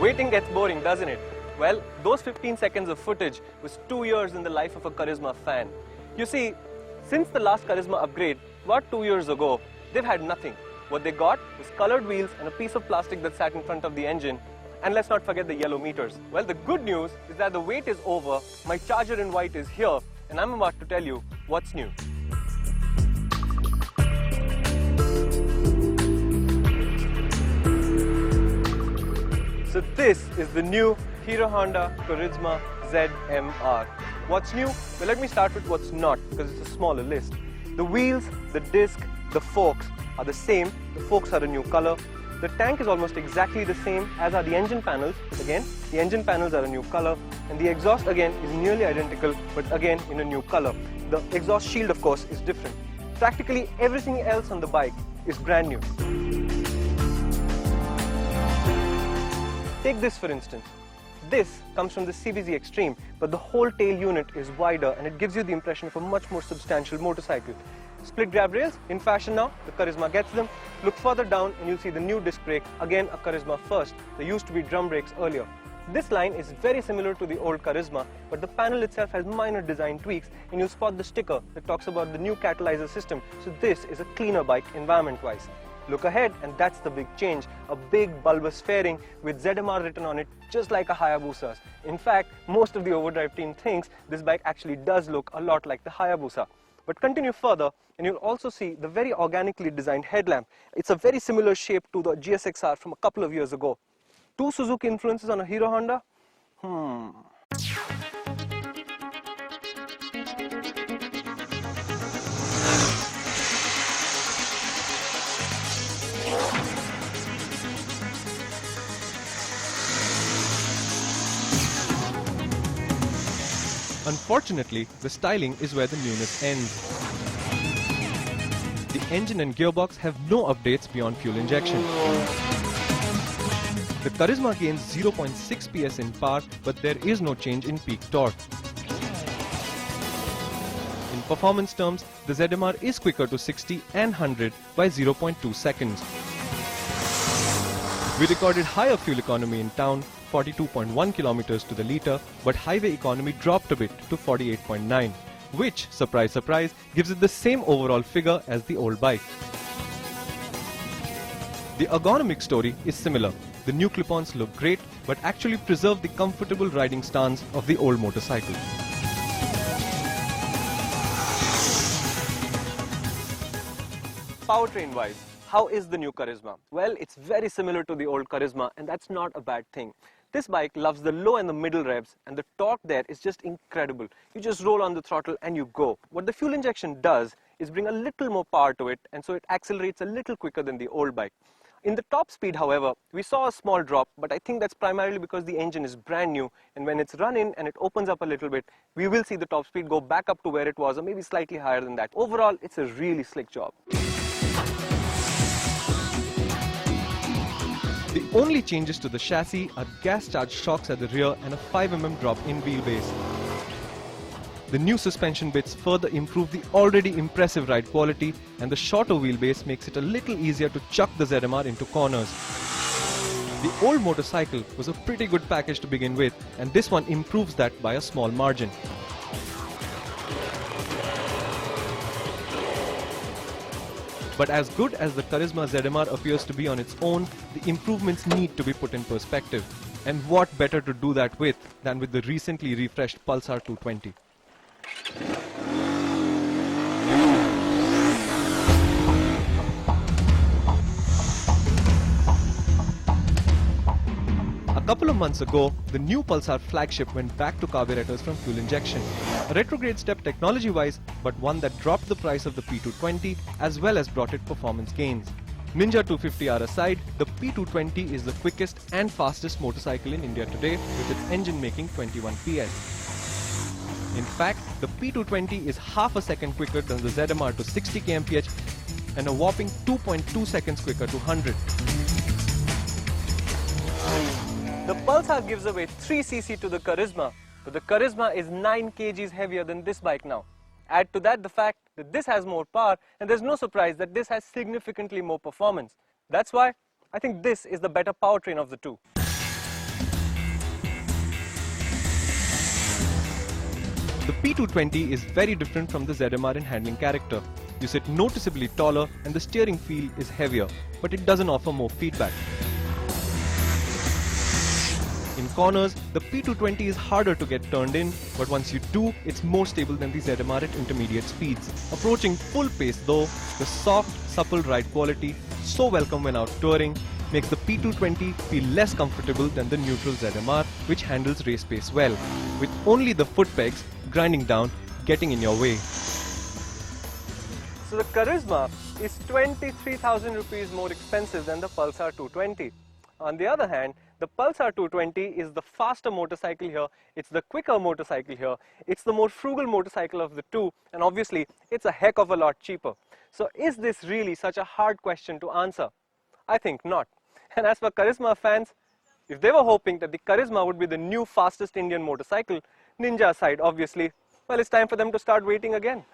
Waiting gets boring, doesn't it? Well, those 15 seconds of footage was 2 years in the life of a Karizma fan. You see, since the last Karizma upgrade, about 2 years ago, they've had nothing. What they got was colored wheels and a piece of plastic that sat in front of the engine. And let's not forget the yellow meters. Well, the good news is that the wait is over, my Charger in white is here, and I'm about to tell you what's new. So this is the new Hero Honda Karizma ZMR. What's new? Well, let me start with what's not, because it's a smaller list. The wheels, the disc, the forks are the same. The forks are a new color. The tank is almost exactly the same, as are the engine panels. Again, the engine panels are a new color. And the exhaust again is nearly identical, but again in a new color. The exhaust shield, of course, is different. Practically everything else on the bike is brand new. Take this for instance. This comes from the CVZ Extreme, but the whole tail unit is wider and it gives you the impression of a much more substantial motorcycle. Split grab rails, in fashion now, the Karizma gets them. Look further down and you'll see the new disc brake, again a Karizma first. There used to be drum brakes earlier. This line is very similar to the old Karizma, but the panel itself has minor design tweaks, and you'll spot the sticker that talks about the new catalyzer system. So this is a cleaner bike environment-wise. Look ahead, and that's the big change. A big bulbous fairing with ZMR written on it, just like a Hayabusa's. In fact, most of the Overdrive team thinks this bike actually does look a lot like the Hayabusa. But continue further, and you'll also see the very organically designed headlamp. It's a very similar shape to the GSX-R from a couple of years ago. Two Suzuki influences on a Hero Honda? Unfortunately, the styling is where the newness ends. The engine and gearbox have no updates beyond fuel injection. The Karizma gains 0.6 PS in power, but there is no change in peak torque. In performance terms, the ZMR is quicker to 60 and 100 by 0.2 seconds. We recorded higher fuel economy in town, 42.1 kilometers to the litre, but highway economy dropped a bit to 48.9, which, surprise surprise, gives it the same overall figure as the old bike. The ergonomic story is similar. The new clip-ons look great, but actually preserve the comfortable riding stance of the old motorcycle. Powertrain-wise, how is the new Karizma? Well, it's very similar to the old Karizma, and that's not a bad thing. This bike loves the low and the middle revs, and the torque there is just incredible. You just roll on the throttle and you go. What the fuel injection does is bring a little more power to it, and so it accelerates a little quicker than the old bike. In the top speed, however, we saw a small drop, but I think that's primarily because the engine is brand new, and when it's run in and it opens up a little bit, we will see the top speed go back up to where it was, or maybe slightly higher than that. Overall, it's a really slick job. The only changes to the chassis are gas-charged shocks at the rear and a 5mm drop in wheelbase. The new suspension bits further improve the already impressive ride quality, and the shorter wheelbase makes it a little easier to chuck the ZMR into corners. The old motorcycle was a pretty good package to begin with, and this one improves that by a small margin. But as good as the Karizma ZMR appears to be on its own, the improvements need to be put in perspective. And what better to do that with than with the recently refreshed Pulsar 220. A couple of months ago, the new Pulsar flagship went back to carburetors from fuel injection. A retrograde step technology-wise, but one that dropped the price of the P220 as well as brought it performance gains. Ninja 250R aside, the P220 is the quickest and fastest motorcycle in India today, with its engine making 21 PS. In fact, the P220 is half a second quicker than the ZMR to 60 kmph and a whopping 2.2 seconds quicker to 100. The Pulsar gives away 3cc to the Karizma, but the Karizma is 9 kgs heavier than this bike now. Add to that the fact that this has more power, and there's no surprise that this has significantly more performance. That's why I think this is the better powertrain of the two. The P220 is very different from the ZMR in handling character. You sit noticeably taller and the steering feel is heavier, but it doesn't offer more feedback. In corners, the P220 is harder to get turned in, but once you do, it's more stable than the ZMR at intermediate speeds. Approaching full pace though, the soft, supple ride quality, so welcome when out touring, makes the P220 feel less comfortable than the neutral ZMR, which handles race pace well, with only the foot pegs grinding down, getting in your way. So the Karizma is 23,000 rupees more expensive than the Pulsar 220. On the other hand, the Pulsar 220 is the faster motorcycle here, it's the quicker motorcycle here, it's the more frugal motorcycle of the two, and obviously it's a heck of a lot cheaper. So is this really such a hard question to answer? I think not. And as for Karizma fans, if they were hoping that the Karizma would be the new fastest Indian motorcycle, Ninja aside obviously, well, it's time for them to start waiting again.